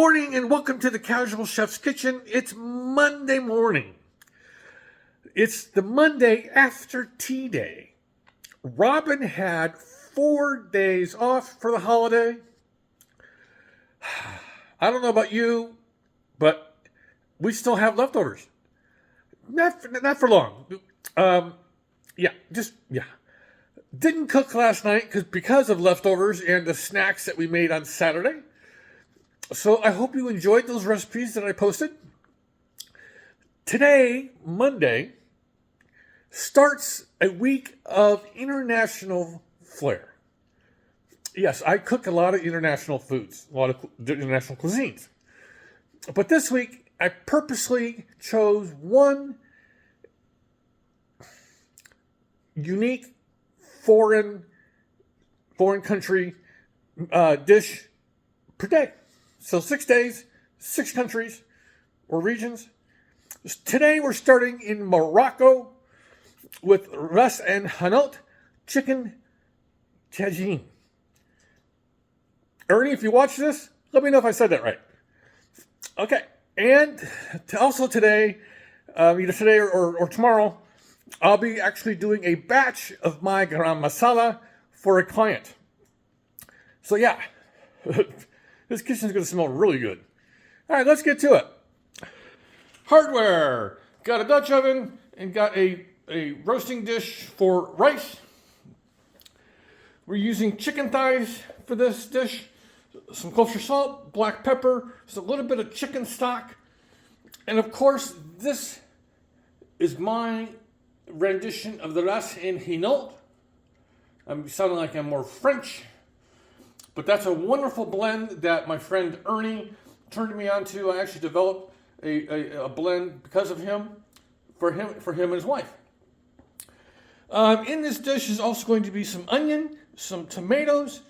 morning and welcome to the Casual Chef's Kitchen. It's Monday morning. It's the Monday after Tea Day. Robin had 4 days off for the holiday. I don't know about you, but we still have leftovers. Not for long. Didn't cook last night because of leftovers and the snacks that we made on Saturday. So I hope you enjoyed those recipes that I posted. Today, Monday, starts a week of international flair. Yes, I cook a lot of international foods, a lot of international cuisines. But this week, I purposely chose one unique foreign country dish per day. So 6 days, 6 countries or regions. Today we're starting in Morocco with ras and hanout chicken tagine. Ernie, if you watch this, let me know if I said that right. Okay, and also today, either today or tomorrow, I'll be actually doing a batch of my garam masala for a client. So yeah, this kitchen's going to smell really good. All right, let's get to it. Hardware. Got a Dutch oven and got a roasting dish for rice. We're using chicken thighs for this dish. Some kosher salt, black pepper, just a little bit of chicken stock. And of course, this is my rendition of the ras and hanout. I'm sounding like I'm more French. But that's a wonderful blend that my friend Ernie turned me on to. I actually developed a blend because of him, for him and his wife. In this dish is also going to be some onion, some tomatoes,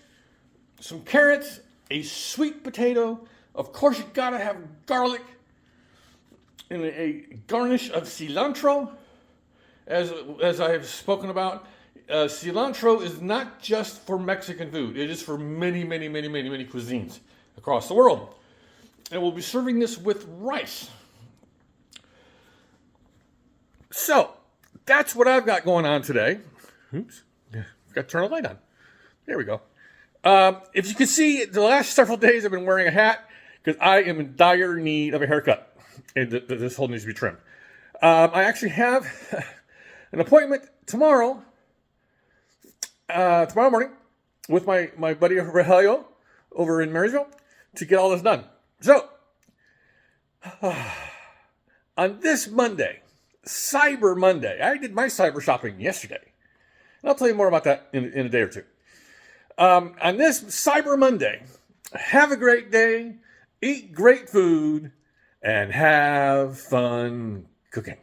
some carrots, a sweet potato. Of course, you gotta have garlic, and a garnish of cilantro. As I have spoken about, cilantro is not just for Mexican food. It is for many cuisines across the world. And we'll be serving this with rice. So, that's what I've got going on today. Oops, got to turn the light on. There we go. If you can see, the last several days I've been wearing a hat because I am in dire need of a haircut. And this whole needs to be trimmed. I actually have an appointment tomorrow morning with my buddy Rogelio over in Marysville to get all this done. So, on this Monday, Cyber Monday, I did my cyber shopping yesterday. And I'll tell you more about that in a day or two. On this Cyber Monday, have a great day, eat great food, and have fun cooking.